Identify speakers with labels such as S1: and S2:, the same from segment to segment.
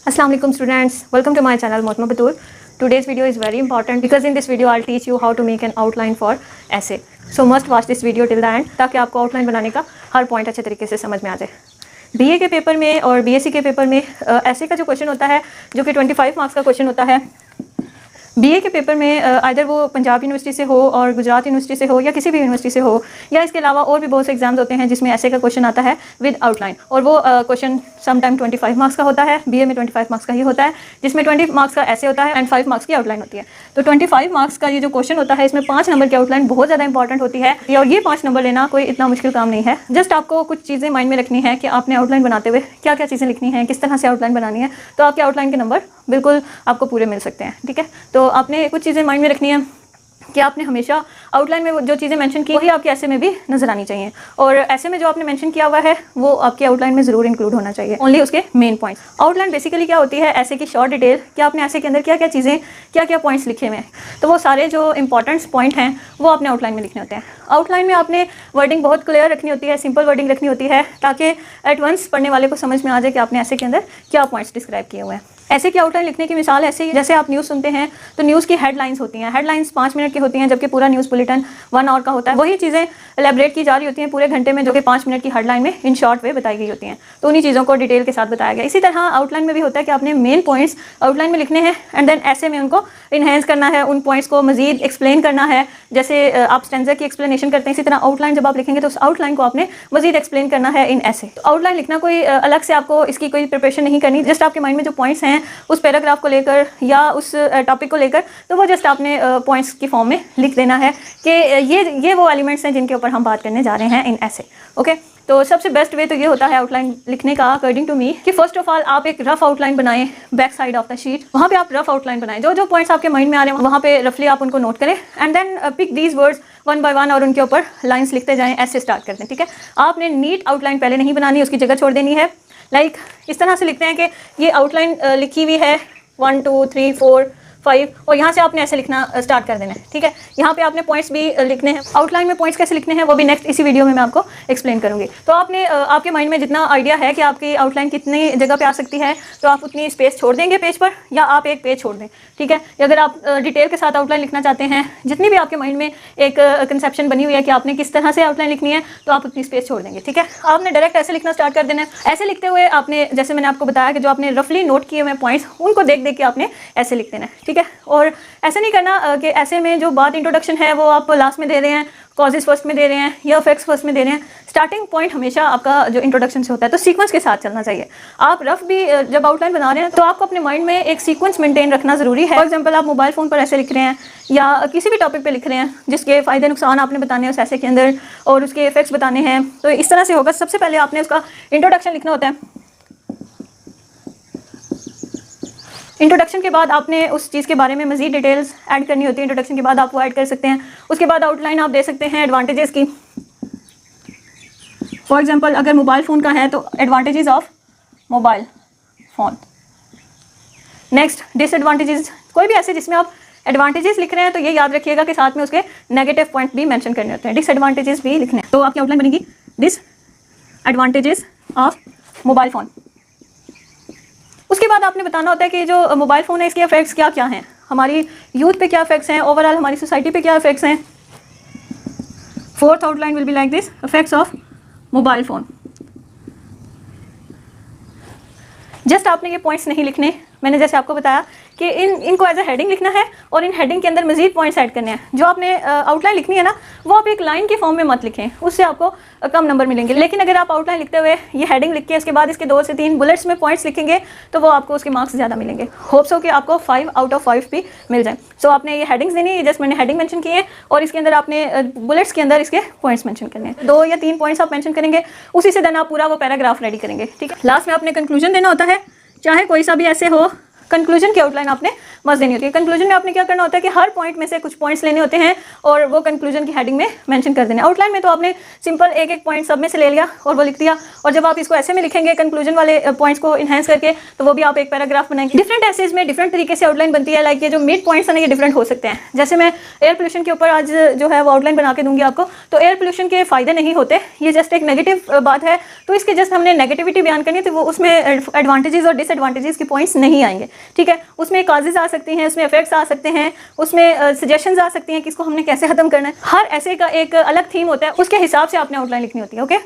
S1: Assalamu alaikum students, welcome to my channel Mohtamma Batul. Today's video is very important because in this video I'll teach you how to make an outline for essay. So must watch this video till the end ताकि आपको outline बनाने का हर point अच्छे तरीके से समझ में आ जाए। बीए के पेपर में और बीएससी के पेपर में ऐसे का जो क्वेश्चन होता है जो कि 25 मार्क्स का क्वेश्चन होता है। बीए के पेपर में आइदर वो पंजाब यूनिवर्सिटी से हो और गुजरात यूनिवर्सिटी से हो या किसी भी यूनिवर्सिटी से हो, या इसके अलावा और भी बहुत से एग्जाम्स होते हैं जिसमें ऐसे का क्वेश्चन आता है विद आउटलाइन, और वो क्वेश्चन सम टाइम 25 मार्क्स का होता है। बीए में 25 मार्क्स का ही होता है जिसमें 20 मार्क्स का ऐसे होता है एंड 5 मार्क्स की आउटलाइन होती है। तो 25 मार्क्स का ये जो क्वेश्चन होता है इसमें 5 नंबर की आउटलाइन बहुत ज़्यादा इंपॉर्टेंट होती है, और ये 5 नंबर लेना कोई इतना मुश्किल काम नहीं है। जस्ट आपको कुछ चीज़ें माइंड में रखनी है कि आपने आउटलाइन बनाते हुए क्या क्या चीज़ें लिखनी है, किस तरह से आउटलाइन बनानी है, तो आपके आउटलाइन के नंबर बिल्कुल आपको पूरे मिल सकते हैं। ठीक है, तो आपने कुछ चीज़ें माइंड में रखनी है कि आपने हमेशा आउटलाइन में जो चीज़ें मेंशन की वही आपके ऐसे में भी नज़र आनी चाहिए, और ऐसे में जो आपने मेंशन किया हुआ है वो आपके आउटलाइन में ज़रूर इंक्लूड होना चाहिए, ओनली उसके मेन पॉइंट्स। आउटलाइन बेसिकली क्या होती है, ऐसे की शॉर्ट डिटेल कि आपने ऐसे के अंदर क्या क्या चीज़ें क्या क्या पॉइंट्स लिखे हुए हैं, तो वो सारे जो इंपॉर्टेंट पॉइंट हैं वो आपने आउटलाइन में लिखने होते हैं। आउटलाइन में आपने वर्डिंग बहुत क्लियर रखनी होती है, सिंपल वर्डिंग रखनी होती है ताकि एट वंस पढ़ने वाले को समझ में आ जाए कि आपने ऐसे के अंदर क्या पॉइंट्स डिस्क्राइब किए हुए हैं। ऐसे की आउटलाइन लिखने की मिसाल ऐसे ही जैसे आप न्यूज़ सुनते हैं तो न्यूज़ की हेडलाइंस होती हैं, हेडलाइंस 5 मिनट की होती हैं जबकि पूरा न्यूज़ बुलेटिन 1 आवर का होता है। वही चीज़ें एलेबरेट की जा रही होती हैं पूरे घंटे में जो कि 5 मिनट की हेडलाइन में इन शॉर्ट वे बताई गई होती हैं, तो उन्हीं चीज़ों को डिटेल के साथ बताया गया। इसी तरह आउटलाइन में भी होता है कि आपने मेन पॉइंट्स आउटलाइन में लिखने हैं एंड देन ऐसे में उनको इन्हेंस करना है, उन पॉइंट्स को मजीद एक्सप्लेन करना है। जैसे आप स्टेंजा की एक्सप्लेनेशन करते हैं, इसी तरह आउटलाइन जब आप लिखेंगे तो उस आउटलाइन को आपने मजीद एक्सप्लेन करना है इन ऐसे। तो आउटलाइन लिखना कोई अलग से आपको इसकी कोई प्रिपरेशन नहीं करनी, जस्ट आपके माइंड में जो पॉइंट्स हैं उस पैराग्राफ को लेकर या उस टॉपिक को लेकर, तो वो जस्ट आपने पॉइंट्स की फॉर्म में लिख देना है कि ये वो एलिमेंट्स हैं जिनके ऊपर हम बात करने जा रहे हैं इन ऐसे। ओके, तो सबसे बेस्ट वे तो ये होता है आउटलाइन लिखने का अकॉर्डिंग टू मी कि फर्स्ट ऑफ ऑल आप एक रफ आउटलाइन बनाएं back side of the sheet, वहाँ पे आप रफ आउटलाइन बनाएं, जो जो पॉइंट्स आपके माइंड में आ रहे हैं वहाँ पे रफली आप उनको नोट करें and then pick these words 1 by 1 और उनके ऊपर लाइन्स लिखते जाएँ, ऐसे स्टार्ट कर दें। ठीक है, आपने नीट आउटलाइन पहले नहीं बनानी, उसकी जगह छोड़ देनी है। लाइक इस तरह से लिखते हैं कि ये आउटलाइन लिखी हुई है 1 2 3 4 5 और यहाँ से आपने ऐसे लिखना स्टार्ट कर देना है। ठीक है, यहाँ पे आपने पॉइंट्स भी लिखने हैं। आउटलाइन में पॉइंट्स कैसे लिखने हैं वो भी नेक्स्ट इसी वीडियो में मैं आपको एक्सप्लेन करूँगी। तो आपने आपके माइंड में जितना आइडिया है कि आपकी आउटलाइन कितनी जगह पे आ सकती है तो आप उतनी स्पेस छोड़ देंगे पेज पर, या आप एक पेज छोड़ दें। ठीक है, अगर आप डिटेल के साथ आउटलाइन लिखना चाहते हैं, जितनी भी आपके माइंड में एक कंसेप्शन बनी हुई है कि आपने किस तरह से आउटलाइन लिखनी है, तो आप उतनी स्पेस छोड़ देंगे। ठीक है, आपने डायरेक्ट ऐसे लिखना स्टार्ट कर देना है। ऐसे लिखते हुए आपने, जैसे मैंने आपको बताया कि जो आपने रफली नोट किए हुए पॉइंट्स उनको देख देख के आपने ऐसे लिख देना है। ठीक है, और ऐसे नहीं करना कि ऐसे में जो बात इंट्रोडक्शन है वो आप लास्ट में दे रहे हैं, कॉजेज फर्स्ट में दे रहे हैं या इफेक्ट्स फर्स्ट में दे रहे हैं। स्टार्टिंग पॉइंट हमेशा आपका जो इंट्रोडक्शन से होता है, तो सीक्वेंस के साथ चलना चाहिए। आप रफ भी जब आउटलाइन बना रहे हैं तो आपको अपने माइंड में एक सीक्वेंस मेंटेन रखना ज़रूरी है। फॉर एग्जांपल आप मोबाइल फ़ोन पर ऐसे लिख रहे हैं या किसी भी टॉपिक पे लिख रहे हैं जिसके फ़ायदे नुकसान आपने बताने हैं उस ऐसे के अंदर और उसके इफेक्ट्स बताने हैं, तो इस तरह से होगा। सबसे पहले आपने उसका इंट्रोडक्शन लिखना होता है। इंट्रोडक्शन के बाद आपने उस चीज़ के बारे में मज़ीद डिटेल्स ऐड करनी होती है। इंट्रोडक्शन के बाद आप वो ऐड कर सकते हैं। उसके बाद आउटलाइन आप दे सकते हैं एडवांटेजेस की। फॉर एग्जांपल अगर मोबाइल फ़ोन का है तो advantages of mobile phone. Next disadvantages, कोई भी ऐसे जिसमें आप एडवांटेजेस लिख रहे हैं तो ये याद रखिएगा कि साथ में उसके नेगेटिव पॉइंट भी मेंशन करने होते हैं, डिसएडवांटेजेस भी लिखने हैं। तो आपकी आउटलाइन बनेगी डिसएडवांटेजेस ऑफ मोबाइल फ़ोन। उसके बाद आपने बताना होता है कि जो मोबाइल फ़ोन है इसके इफेक्ट्स क्या क्या हैं, हमारी यूथ पे क्या इफेक्ट्स हैं, ओवरऑल हमारी सोसाइटी पे क्या इफेक्ट्स हैं। Fourth outline will be like this, effects of mobile phone. Just आपने ये पॉइंट्स नहीं लिखने, मैंने जैसे आपको बताया कि इनको एज ए हेडिंग लिखना है और इन हेडिंग के अंदर मजीद पॉइंट्स ऐड करने हैं। जो आपने आउटलाइन लिखनी है ना वो आप एक लाइन के फॉर्म में मत लिखें, उससे आपको कम नंबर मिलेंगे। लेकिन अगर आप आउटलाइन लिखते हुए ये हेडिंग लिख के इसके बाद इसके 2 से 3 बुलेट्स में पॉइंट्स लिखेंगे तो वो आपको उसके मार्क्स ज़्यादा मिलेंगे। होप्स हो कि आपको 5 आउट ऑफ 5 भी मिल जाए। सो आपने ये हेडिंग्स देनी है, जस्ट मैंने हेडिंग मेंशन की है और इसके अंदर आपने बुलेट्स के अंदर इसके पॉइंट्स मेंशन करने हैं। 2 या 3 पॉइंट्स आप मेंशन करेंगे, उसी से देन आप पूरा वो पैराग्राफ रेडी करेंगे। ठीक है, लास्ट में आपने कंक्लूजन देना होता है, चाहे कोई सा भी ऐसे हो। कंक्लूजन की आउटलाइन आपने मस्ट देनी होती है। कंक्लूजन में आपने क्या करना होता है कि हर पॉइंट में से कुछ पॉइंट्स लेने होते हैं और वो कंक्लूजन की हेडिंग में मेंशन कर देना। आउटलाइन में तो आपने सिंपल एक एक पॉइंट सब में से ले लिया और वो लिख दिया, और जब आप इसको ऐसे में लिखेंगे कंक्लूजन वाले पॉइंट्स को इनहेंस करके, तो वो भी आप एक पैराग्राफ बनाएंगे। डिफरेंट एसेज में डिफरेंट तरीके से आउटलाइन बनती है। लाइक ये जो मिड पॉइंट्स है ना, ये डिफरेंट हो सकते हैं। जैसे मैं एयर पोल्यूशन के ऊपर आज जो है वो आउटलाइन बना के दूंगी आपको, तो एयर पोल्यूशन के फायदे नहीं होते, ये जस्ट एक नेगेटिव बात है, तो इसके जस्ट हमने नेगेटिविटी बयान करनी है, तो वो उसमें एडवांटेजेस और डिसएडवांटेजेस के पॉइंट्स नहीं आएंगे, ठीक है। उसमें काजेज आ सकती हैं, उसमें इफेक्ट्स आ सकते हैं, उसमें सजेशंस आ सकती हैं कि इसको हमने कैसे खत्म करना है। हर ऐसे का एक अलग थीम होता है, उसके हिसाब से आपने आउटलाइन लिखनी होती है, ओके।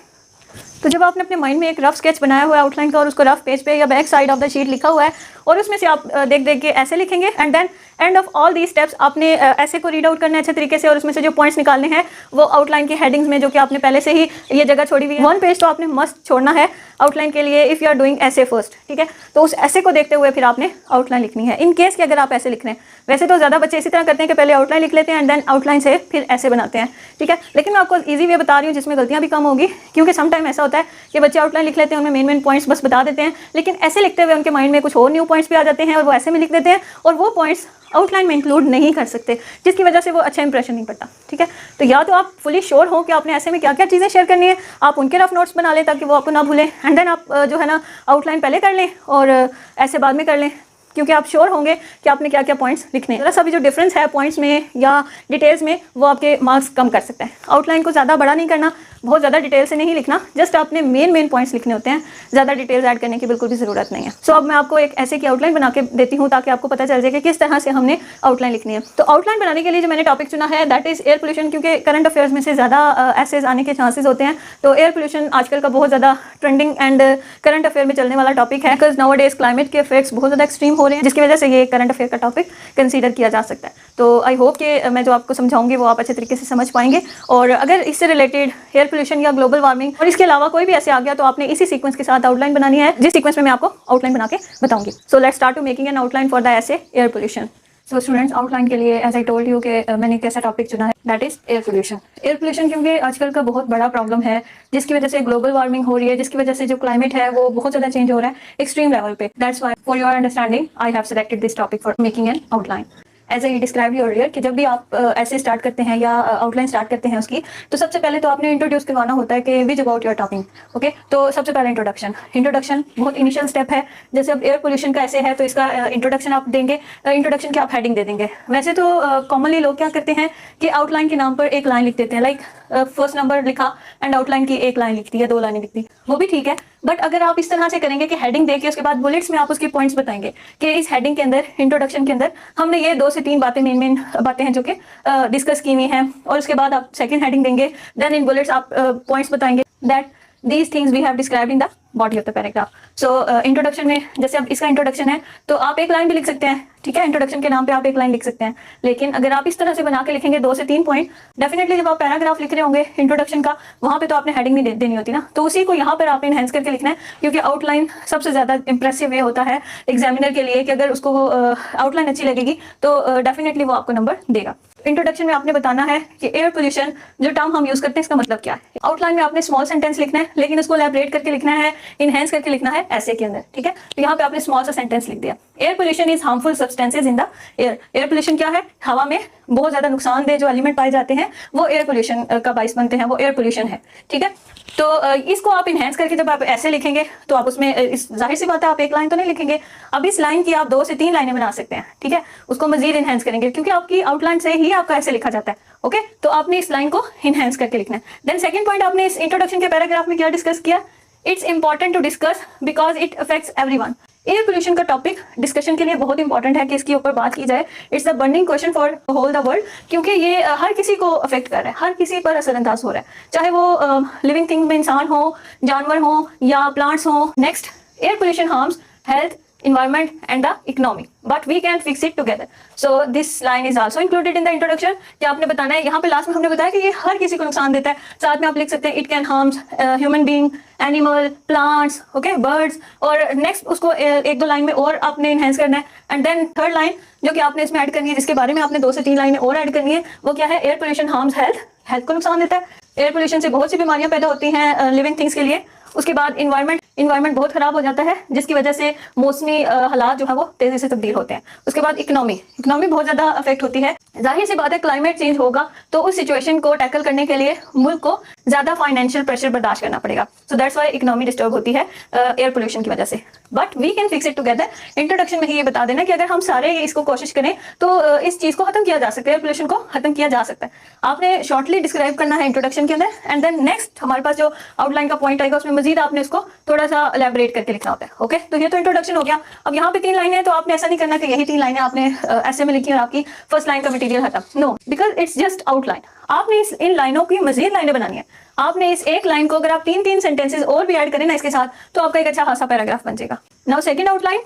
S1: तो जब आपने अपने माइंड में एक रफ स्केच बनाया हुआ है आउटलाइन का और उसको रफ पेज पे या back side of the sheet लिखा हुआ है, और उसमें से आप देख देख के ऐसे लिखेंगे, and then end of all the steps आपने ऐसे को रीड आउट करना है अच्छे तरीके से, और उसमें से जो पॉइंट्स निकालने हैं वो आउटलाइन की हेडिंग्स में, जो कि आपने पहले से ही ये जगह छोड़ी हुई है। 1 पेज तो आपने मस्ट छोड़ना है आउटलाइन के लिए इफ़ यू आर डूइंग ऐसे फर्स्ट, ठीक है। तो उस ऐसे को देखते हुए फिर आपने आउटलाइन लिखनी है, इन केस कि अगर आप ऐसे लिख रहे हैं। वैसे तो ज़्यादा बच्चे इसी तरह करते हैं कि पहले आउटलाइन लिख लेते हैं एंड देन आउटलाइन से फिर ऐसे बनाते हैं, ठीक है। लेकिन मैं आपको ईजी वे बता रही हूँ जिसमें गलतियाँ भी कम होगी, क्योंकि समटाइम ऐसा होता है कि बच्चे आउटलाइन लिख लेते हैं, उनमें मेन पॉइंट्स बस बता देते हैं, लेकिन ऐसे लिखते हुए उनके माइंड में कुछ और न्यू पॉइंट्स भी आ जाते हैं और वो ऐसे में लिख देते हैं, और वो पॉइंट्स आउटलाइन में इंक्लूड नहीं कर सकते, जिसकी वजह से वो अच्छा इंप्रेशन नहीं पड़ता, ठीक है। तो या तो आप फुली श्योर हो कि आपने ऐसे में क्या क्या चीज़ें शेयर करनी है, आप उनके रफ नोट्स बना लें ताकि वो आपको ना भूलें, एंड देन आप जो है ना आउटलाइन पहले कर लें और ऐसे बाद में कर लें, क्योंकि आप श्योर होंगे कि आपने क्या क्या पॉइंट्स लिखने हैं। जरा सा भी जो डिफरेंस है पॉइंट्स में या डिटेल्स में, वो आपके मार्क्स कम कर सकता है। आउटलाइन को ज़्यादा बड़ा नहीं करना, बहुत ज़्यादा डिटेल से नहीं लिखना, जस्ट आपने मेन पॉइंट्स लिखने होते हैं, ज़्यादा डिटेल्स ऐड करने की बिल्कुल भी ज़रूरत नहीं है। सो अब मैं आपको एक ऐसे की आउटलाइन बना के देती हूँ ताकि आपको पता चल जाए कि किस तरह से हमने आउटलाइन लिखनी है। तो आउटलाइन बनाने के लिए जो मैंने टॉपिक चुना है दैट इज़ एयर पोल्यूशन, क्योंकि करंट अफेयर्स में से ज़्यादा ऐसेज आने के चांसेस होते हैं। तो एयर पोल्यूशन आजकल का बहुत ज़्यादा ट्रेंडिंग एंड करंट अफेयर में चलने वाला टॉपिक है, बिकॉज नाउ डेज क्लाइमेट के इफेक्ट्स बहुत ज़्यादा एक्सट्रीम हो रहे हैं, जिसकी वजह से ये करंट अफेयर का टॉपिक कंसीडर किया जा सकता है। तो आई होप कि मैं जो आपको समझाऊंगी वो आप अच्छे तरीके से समझ पाएंगे, और अगर इससे रिलेटेड एयर पोल्यूशन या ग्लोबल वार्मिंग और इसके अलावा कोई भी ऐसे आ गया तो आपने इसी सीक्वेंस के साथ आउटलाइन बनानी है, जिस सीक्वेंस में मैं आपको आउटलाइन बना के बताऊंगी। So let's start to making an outline for the essay air pollution. So students, outline के लिए एज आई टोल्ड यू कि मैंने कैसा टॉपिक चुना है, that is air pollution. Air pollution क्योंकि आजकल का बहुत बड़ा प्रॉब्लम है, जिसकी वजह से ग्लोबल वार्मिंग हो रही है, जिसकी वजह से जो क्लाइमेट है वो बहुत ज़्यादा चेंज हो रहा है एक्सट्रीम लेवल पे। That's why for your understanding I have selected this topic for making an outline. As I describe earlier कि जब भी आप ऐसे स्टार्ट करते हैं या आउटलाइन स्टार्ट करते हैं उसकी, तो सबसे पहले तो आपने इंट्रोड्यूस करवाना होता है कि विच अबाउट योर टॉपिंग, ओके। तो सबसे पहले इंट्रोडक्शन बहुत इनिशियल स्टेप है। जैसे अब एयर पोल्यूशन का ऐसे है तो इसका इंट्रोडक्शन आप देंगे, इंट्रोडक्शन की आप हेडिंग दे देंगे। वैसे तो कॉमनली लोग क्या करते हैं कि आउटलाइन के नाम पर एक लाइन लिख देते हैं, लाइक फर्स्ट नंबर लिखा एंड आउटलाइन की एक लाइन लिख दी या 2 लाइनें लिख दी, वो भी ठीक है। बट अगर आप इस तरह से करेंगे कि हेडिंग देके उसके बाद बुलेट्स में आप उसके पॉइंट्स बताएंगे कि इस हेडिंग के अंदर, इंट्रोडक्शन के अंदर हमने ये 2 से 3 बातें मेन बातें हैं जो कि डिस्कस की हुई हैं, और उसके बाद आप सेकंड हेडिंग देंगे, देन इन बुलेट्स आप पॉइंट्स बताएंगे that these things we have described in the body of the paragraph. So introduction में जैसे अब इसका इंट्रोडक्शन है तो आप एक लाइन भी लिख सकते हैं, ठीक है। इंट्रोडक्शन के नाम पे आप एक लाइन लिख सकते हैं, लेकिन अगर आप इस तरह से बना के लिखेंगे 2 से 3 पॉइंट, डेफिनेटली जब आप पैराग्राफ लिख रहे होंगे इंट्रोडक्शन का, वहाँ पे तो आपने हेडिंग नहीं देनी होती ना, तो उसी को यहाँ पर आपने इनहेंस करके लिखना है, क्योंकि आउटलाइन सबसे ज़्यादा इंप्रेसिव वे होता है एग्जामिनर के लिए कि अगर उसको आउटलाइन अच्छी लगेगी तो डेफिनेटली वो आपको नंबर देगा। इंट्रोडक्शन में आपने बताना है कि एयर पोल्यूशन जो टर्म हम यूज करते हैं इसका मतलब क्या है। आउटलाइन में आपने स्मॉल सेंटेंस लिखना है, लेकिन उसको एलैबोरेट करके लिखना है, इनहेंस करके लिखना है ऐसे के अंदर, ठीक है। तो यहाँ पे आपने स्मॉल सा सेंटेंस लिख दिया, air pollution is harmful substances in the air. Air pollution क्या है, हवा में बहुत ज्यादा नुकसानदेह जो एलिमेंट पाए जाते हैं वो एयर पोल्यूशन का बाइस बनते हैं, वो एयर पोल्यूशन है, ठीक है। तो इसको आप इनहेंस करके जब आप ऐसे लिखेंगे तो आप उसमें जाहिर सी बात है आप एक लाइन तो नहीं लिखेंगे, अब इस लाइन की आप 2 से 3 लाइनें बना सकते हैं, ठीक है। उसको मजीद इनहेंस करेंगे क्योंकि आपकी आउटलाइन से ही आपका ऐसे लिखा जाता है, ओके। तो आपने इस लाइन को इनहेंस करके लिखना है। देन सेकंड पॉइंट, आपने इस इंट्रोडक्शन के पैराग्राफ में क्या डिस्कस किया, it's important to discuss because it affects everyone. Air pollution का टॉपिक डिस्कशन के लिए बहुत इंपॉर्टेंट है कि इसके ऊपर बात की जाए। It's the burning question for whole the world, क्योंकि ये हर किसी को अफेक्ट कर रहा है, हर किसी पर असरअंदाज हो रहा है, चाहे वो लिविंग थिंग में इंसान हो, जानवर हो या प्लांट्स हो। Next, air pollution harms health, environment and the economy, but we can fix it together. So this line is also included in the introduction कि आपने बताना है, यहाँ पे लास्ट में हमने बताया कि ये हर किसी को नुकसान देता है। साथ में आप लिख सकते हैं it can harm human being, animal, plants, okay, birds। और नेक्स्ट उसको 1-2 लाइन में और आपने इनहेंस करना है। एंड देन थर्ड लाइन जो कि आपने इसमें ऐड करनी है, जिसके बारे में आपने 2 से 3 लाइनें और ऐड करनी है, वो क्या है, air pollution harms health, health को नुकसान देता है। एयर पोल्यूशन से बहुत सी बीमारियां पैदा होती हैं लिविंग थिंग्स के लिए, उसके बाद इन्वायरमेंट बहुत खराब हो जाता है, जिसकी वजह से मौसमी हालात जो है वो तेजी से तब्दील होते हैं। उसके बाद इकोनॉमी बहुत ज्यादा अफेक्ट होती है। जाहिर सी बात है, क्लाइमेट चेंज होगा तो उस सिचुएशन को टैकल करने के लिए मुल्क को ज्यादा फाइनेंशियल प्रेशर बर्दाश्त करना पड़ेगा। So that's why economy disturb होती है एयर पोल्यूशन की वजह से। But we can fix it together. Introduction में ही ये बता देना कि अगर हम सारे इसको कोशिश करें तो इस चीज को खत्म किया जा सकता है, एयर पोल्यूशन को खत्म किया जा सकता है। आपने शॉर्टली डिस्क्राइब करना है इंट्रोडक्शन के अंदर, एंड देन नेक्स्ट हमारे पास जो आउटलाइन का पॉइंट आएगा उसमें मजीद आपने उसको थोड़ा सा एलैबोरेट करके लिखना होता है। ओके, तो ये तो इंट्रोडक्शन हो गया। अब यहाँ पे 3 लाइनें हैं, तो आपने ऐसा नहीं करना कि यही 3 लाइनें आपने ऐसे में लिखी और आपकी फर्स्ट लाइन का मटेरियल खत्म। No, because it's just outline. आपने इन लाइनों की मजीद लाइनें बनानी है। आपने इस एक लाइन को अगर आप 3 सेंटेंसेस और भी ऐड करें ना इसके साथ, तो आपका एक अच्छा खासा पैराग्राफ बन जाएगा। Now second outline,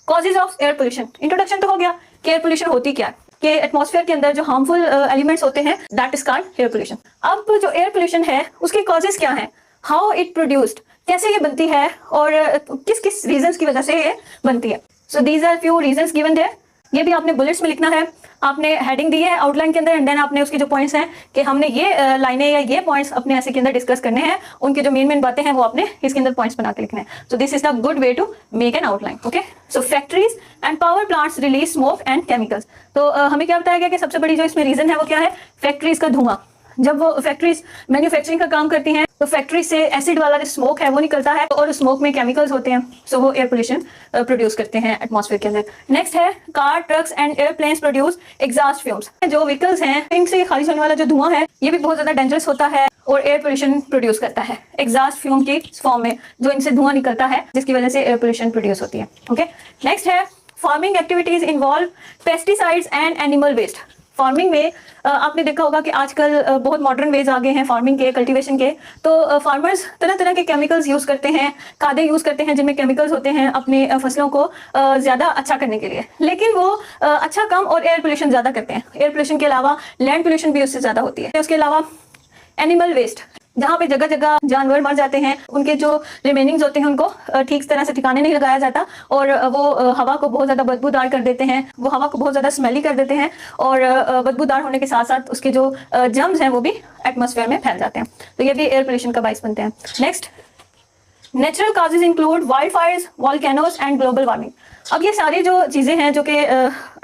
S1: causes of air pollution. Introduction तो हो गया कि एयर पोल्यूशन होती क्या है, कि एटमॉस्फेयर के अंदर जो हार्मफुल एलिमेंट्स होते हैं, that is called air pollution. अब जो एयर पोल्यूशन है उसके कॉजेज क्या हैं, हाउ इट प्रोड्यूस्ड, कैसे ये बनती है और किस किस रीजंस की वजह से ये बनती है। So these are few reasons given there. ये भी आपने बुलेट्स में लिखना है। आपने हेडिंग दी है आउटलाइन के अंदर, एंड देन आपने उसके जो पॉइंट्स हैं कि हमने ये लाइनें या ये पॉइंट्स अपने ऐसे के अंदर डिस्कस करने हैं, उनके जो मेन बातें हैं वो आपने इसके अंदर पॉइंट्स बना के लिखने हैं। So this is the good way to make an outline. Okay, so factories and power plants release smoke and chemicals. तो हमें क्या बताया गया कि सबसे बड़ी जो इसमें रीजन है वो क्या है, फैक्ट्रीज का धुआं। जब वो फैक्ट्रीज मैन्युफैक्चरिंग का काम करती हैं तो फैक्ट्री से एसिड वाला जो स्मोक है वो निकलता है, और स्मोक में केमिकल्स होते हैं, सो वो एयर पोल्यूशन प्रोड्यूस करते हैं एटमॉस्फेयर के अंदर। नेक्स्ट है, car, trucks and airplanes produce exhaust fumes. जो व्हीकल्स हैं इनसे खारिज होने वाला जो धुआं है ये भी बहुत ज्यादा डेंजरस होता है और एयर पोल्यूशन प्रोड्यूस करता है एग्जॉस्ट फ्यूम की फॉर्म में, जो इनसे धुआं निकलता है जिसकी वजह से एयर पोल्यूशन प्रोड्यूस होती है। ओके, नेक्स्ट है, farming activities involve pesticides and animal waste. Farming में आपने देखा होगा कि आजकल बहुत मॉडर्न वेज आ गए हैं फार्मिंग के, कल्टीवेशन के। तो फार्मर्स तरह तरह के केमिकल्स यूज करते हैं, खादें यूज करते हैं जिनमें केमिकल्स होते हैं अपने फसलों को ज्यादा अच्छा करने के लिए, लेकिन वो अच्छा कम और एयर पोल्यूशन ज्यादा करते हैं। एयर पोल्यूशन के अलावा लैंड पोल्यूशन भी उससे ज्यादा होती है। उसके अलावा एनिमल वेस्ट, जहाँ पे जगह जगह जानवर मर जाते हैं, उनके जो रिमेनिंग्स होते हैं उनको ठीक तरह से ठिकाने नहीं लगाया जाता, और वो हवा को बहुत ज्यादा बदबूदार कर देते हैं, वो हवा को बहुत ज्यादा स्मेली कर देते हैं, और बदबूदार होने के साथ साथ उसके जो जर्म्स हैं वो भी एटमॉस्फेयर में फैल जाते हैं। तो ये भी एयर पोल्यूशन का बाइस बनते हैं। Next, natural causes include wild Fyers, volcanoes and global warming. अब ये सारी जो चीज़ें हैं जो कि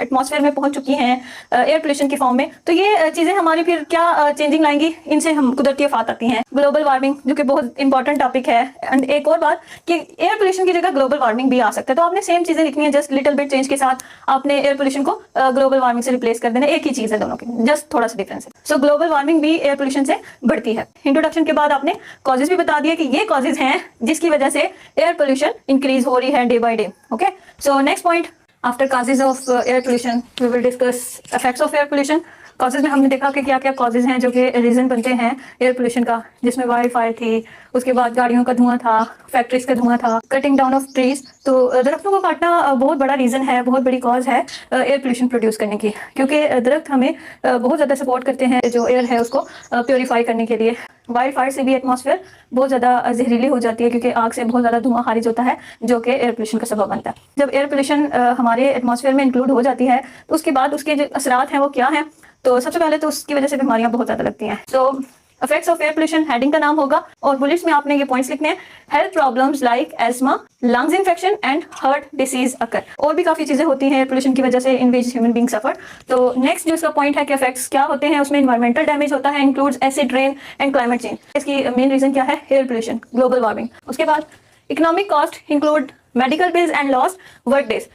S1: एटमॉस्फेयर में पहुंच चुकी हैं एयर पोल्यूशन की फॉर्म में, तो ये चीज़ें हमारी फिर क्या चेंजिंग लाएंगी, इनसे हम कुदरती आफात आती हैं। ग्लोबल वार्मिंग जो कि बहुत इंपॉर्टेंट टॉपिक है, एंड एक और बात कि एयर पोल्यूशन की जगह ग्लोबल वार्मिंग भी आ सकता है। तो आपने सेम चीज़ें लिखनी है, जस्ट लिटिल बिट चेंज के साथ आपने एयर पोल्यूशन को ग्लोबल वार्मिंग से रिप्लेस कर देना। एक ही चीज़ है दोनों की, जस्ट थोड़ा सा डिफरेंस है। सो ग्लोबल वार्मिंग भी एयर पोल्यूशन से बढ़ती है। इंट्रोडक्शन के बाद आपने कॉजेज भी बता दिया कि ये कॉजेज हैं जिसकी वजह से एयर पोल्यूशन इंक्रीज हो रही है day by day. Okay, so next point, after causes of air pollution we will discuss effects of air pollution. Causes में हमने देखा कि क्या क्या कॉजेज हैं जो कि रीजन बनते हैं एयर पोल्यूशन का, जिसमें वाइल्ड फायर थी, उसके बाद गाड़ियों का धुआं था, फैक्ट्रीज का धुआं था, कटिंग डाउन ऑफ ट्रीज। तो दरख्तों को काटना बहुत बड़ा रीजन है, बहुत बड़ी कॉज है एयर पोल्यूशन प्रोड्यूस करने की, क्योंकि दरख्त हमें बहुत ज़्यादा सपोर्ट करते हैं जो एयर है उसको प्योरीफाई करने के लिए। वाइल्ड फायर से भी एटमॉस्फेयर बहुत ज़्यादा जहरीली हो जाती है, क्योंकि आग से बहुत ज़्यादा धुआं खारिज होता है जो कि एयर पोल्यूशन का सबब बनता है। जब एयर पोल्यूशन हमारे एटमॉस्फेयर में इंक्लूड हो जाती है तो उसके बाद उसके जो असरात हैं वो क्या हैं, तो सबसे पहले तो उसकी वजह से बीमारियां बहुत ज़्यादा लगती हैं। So effects of air pollution heading का नाम होगा, और बुलेट्स में आपने ये पॉइंट्स लिखने हैं। Health problems like asthma, lungs infection and heart disease occur. और भी काफ़ी चीज़ें होती हैं एयर पोल्यूशन की वजह से इन विच ह्यूमन बीइंग सफर। तो नेक्स्ट जो इसका पॉइंट है कि इफेक्ट्स क्या होते हैं, उसमें इन्वायरमेंटल डैमेज होता है, includes acid rain and climate change. इसकी मेन रीजन क्या है, एयर पोल्यूशन, ग्लोबल वार्मिंग। उसके बाद economic cost include medical bills and lost work days.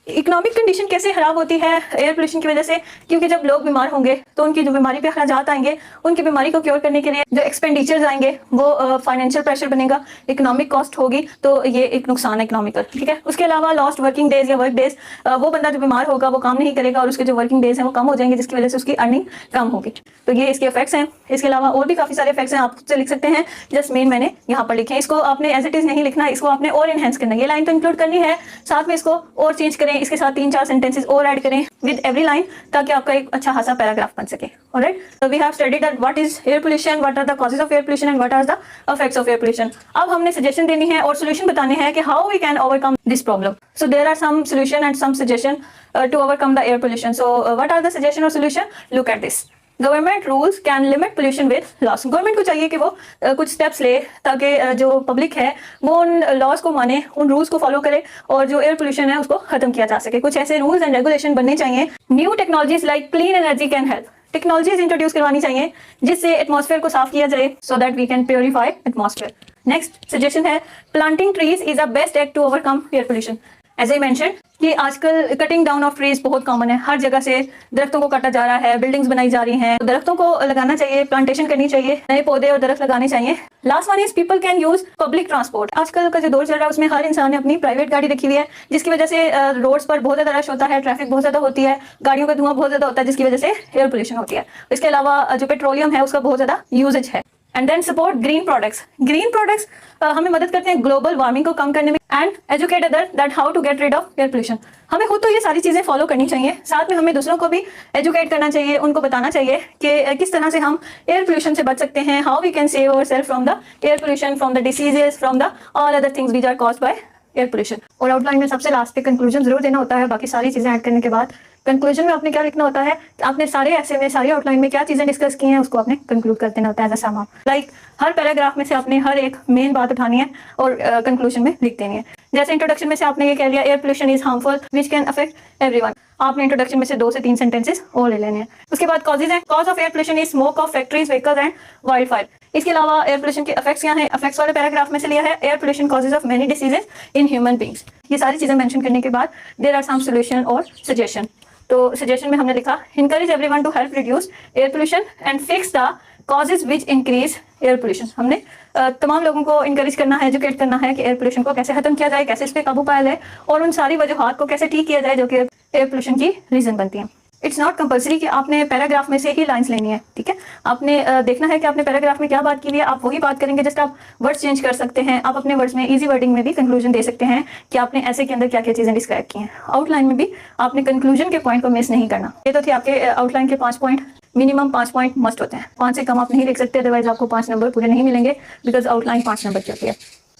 S1: Economic condition कैसे खराब होती है एयर पोल्यूशन की वजह से, क्योंकि जब लोग बीमार होंगे तो उनकी जो बीमारी पे अखराजात आएंगे, उनकी बीमारी को क्योर करने के लिए जो एक्सपेंडिचर्स आएंगे वो फाइनेंशियल प्रेशर बनेगा, इकोनॉमिक कॉस्ट होगी, तो ये एक नुकसान है इकोनॉमिकल। ठीक है, उसके अलावा लॉस्ट वर्किंग डेज या वर्क डेज, वो बंदा जो बीमार होगा वो काम नहीं करेगा और उसके जो वर्किंग डेज हैं वो कम हो जाएंगे, जिसकी वजह से उसकी अर्निंग कम होगी। तो ये इसके इफेक्ट्स हैं। इसके अलावा और भी काफ़ी सारे इफेक्ट्स हैं, आप खुद से लिख सकते हैं, जस्ट मेन मैंने यहाँ पर लिखे हैं। इसको आपने एज इट इज़ नहीं लिखना, इसको आपने और इनहेंस करना है। ये लाइन तो इंक्लूड करनी है, साथ में इसको और चेंज करें, इसके साथ 3-4 सेंटेंसेस और ऐड करें विद एवरी लाइन, ताकि आपका एक अच्छा खासा पैराग्राफ बन सके। Alright, so we have studied that what is air pollution, what are the causes of air pollution and what are the effects of air pollution. अब हमने सजेशन देनी है और सोल्यूशन बताने हैं कि how we can overcome this problem. So there are some solution and some suggestion to overcome the air pollution. So what are the suggestion or solution? Look at this. Government rules can limit pollution with loss. Government को चाहिए कि वो कुछ steps ले ताकि जो public है वो उन लॉज को माने, उन रूल्स को फॉलो करे और जो एयर पोल्यूशन है उसको खत्म किया जा सके। कुछ ऐसे रूल्स एंड रेगुलेशन बनने चाहिए। New technologies like clean energy can help. Technologies introduce करवानी चाहिए जिससे एटमॉस्फेयर को साफ किया जाए so that we can purify atmosphere. Next suggestion है planting trees is a best act to overcome air pollution. As I mention कि आजकल कटिंग डाउन ऑफ ट्रीज बहुत कॉमन है। हर जगह से दरख्तों को काटा जा रहा है, बिल्डिंग्स बनाई जा रही हैं। तो दरख्तों को लगाना चाहिए, प्लांटेशन करनी चाहिए, नए पौधे और दरख्त लगाने चाहिए। Last one is people can use public transport. आजकल का जो दौर चल रहा है उसमें हर इंसान ने अपनी प्राइवेट गाड़ी रखी हुई है जिसकी वजह से रोड्स पर बहुत ज्यादा रश होता है, ट्रैफिक बहुत ज्यादा होती है, गाड़ियों का धुआं बहुत ज्यादा होता है जिसकी वजह से एयर पोल्यूशन होती है। इसके अलावा जो पेट्रोलियम है उसका बहुत ज्यादा यूजेज है। And then support green products. Green products हमें मदद करते हैं ग्लोबल वार्मिंग को कम करने में। And educate other that how to get rid of air pollution. हमें खुद तो ये सारी चीजें फॉलो करनी चाहिए, साथ में हमें दूसरों को भी एजुकेट करना चाहिए, उनको बताना चाहिए कि किस तरह से हम एयर पोल्यूशन से बच सकते हैं, how we can save ourself from the air pollution, from the diseases, from the all other things which are caused by air pollution. और आउटलाइन में सबसे लास्ट पे कंक्लूजन जरूर देना होता है। बाकी सारी चीजें ऐड करने के बाद कंक्लूजन में आपने क्या लिखना होता है, आपने सारे ऐसे में सारी आउटलाइन में क्या चीजें डिस्कस की हैं उसको आपने कंक्लूड कर देना होता है as a sum up. Like हर पैराग्राफ में से आपने हर एक मेन बात उठानी है और कंक्लूजन में लिख देनी है। जैसे इंट्रोडक्शन में से आपने ये कह लिया air pollution is harmful which can affect everyone. आपने इंट्रोडक्शन में से 2 से 3 सेंटेंसेस और ले लेने हैं। उसके बाद कॉजेज हैं। Cause of air pollution is smoke of factories, vehicles and wild fire. इसके अलावा एयर पोल्यूशन के इफेक्ट्स क्या हैं, इफेक्ट्स वाले पैराग्राफ में से लिया है। Air pollution causes of many diseases in human beings. ये सारी चीजें मेंशन करने के बाद देयर आर सम सॉल्यूशन और सजेशन। तो सजेशन में हमने लिखा encourage everyone to help reduce air pollution and fix the causes which increase air pollution। हमने तमाम लोगों को इंकरेज करना है, एजुकेट करना है कि एयर पोल्यूशन को कैसे खत्म किया जाए, कैसे इस पे काबू पाया जाए और उन सारी वजूहात को कैसे ठीक किया जाए जो कि एयर पोल्यूशन की रीजन बनती हैं। इट्स नॉट कंपल्सरी कि आपने पैराग्राफ में से ही लाइंस लेनी है, ठीक है। आपने देखना है कि आपने पैराग्राफ में क्या बात की हुई है, आप वही बात करेंगे। जस्ट आप वर्ड्स चेंज कर सकते हैं, आप अपने वर्ड्स में इजी वर्डिंग में भी कंक्लूजन दे सकते हैं कि आपने ऐसे के अंदर क्या क्या चीजें डिस्क्राइब की हैं। आउटलाइन में भी आपने कंक्लूजन के पॉइंट को मिस नहीं करना। ये तो थे आपके आउटलाइन के 5 पॉइंट। मिनिमम 5 पॉइंट मस्ट होते हैं, 5 से कम आप नहीं लिख सकते, अदरवाइज आपको 5 नंबर पूरे नहीं मिलेंगे बिकॉज आउटलाइन 5 नंबर की होती है।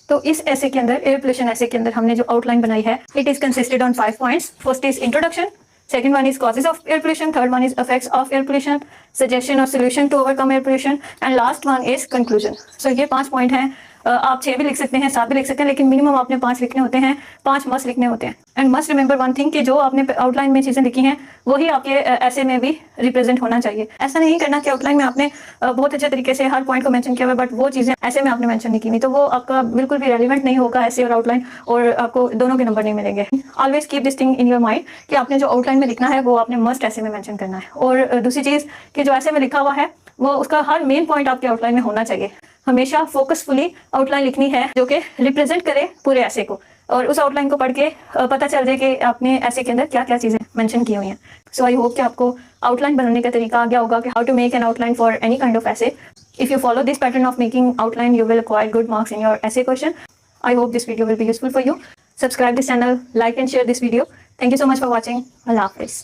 S1: तो इस ऐसे के अंदर, एयर पोल्यूशन ऐसे के अंदर हमने जो आउटलाइन बनाई है, it is consisted on 5 points. First is introduction, second one is causes of air pollution, third one is effects of air pollution, suggestion or solution to overcome air pollution, and last one is conclusion. So ये 5 point हैं। आप 6 भी लिख सकते हैं, 7 भी लिख सकते हैं, लेकिन मिनिमम आपने 5 लिखने होते हैं, 5 मस्ट लिखने होते हैं। And must remember one thing कि जो आपने आउटलाइन में चीजें लिखी हैं वही आपके ऐसे में भी रिप्रेजेंट होना चाहिए। ऐसा नहीं करना कि आउटलाइन में आपने बहुत अच्छे तरीके से हर पॉइंट को मेंशन किया हुआ है बट वो चीजें ऐसे में आपने मेंशन नहीं की, तो वो आपका बिल्कुल भी रेलिवेंट नहीं होगा ऐसे और आउटलाइन, और आपको दोनों के नंबर नहीं मिलेंगे। Always keep this thing in your mind कि आपने जो आउटलाइन में लिखना है वो आपने मस्ट ऐसे में मेंशन करना है। और दूसरी चीज कि जो ऐसे में लिखा हुआ है वो उसका हर मेन पॉइंट आपके आउटलाइन में होना चाहिए। हमेशा फोकसफुली आउटलाइन लिखनी है जो कि रिप्रेजेंट करे पूरे ऐसे को, और उस आउटलाइन को पढ़ के पता चल जाए कि आपने ऐसे के अंदर क्या क्या चीजें मेंशन की हुई हैं। सो आई होप कि आपको आउटलाइन बनाने का तरीका आ गया होगा कि how to make an outline for any kind of essay. If you follow this pattern of making outline you will acquire good marks in your essay question. I hope this video will be useful for you. Subscribe this channel, like and share this video. Thank you so much for watching. Allah Hafiz.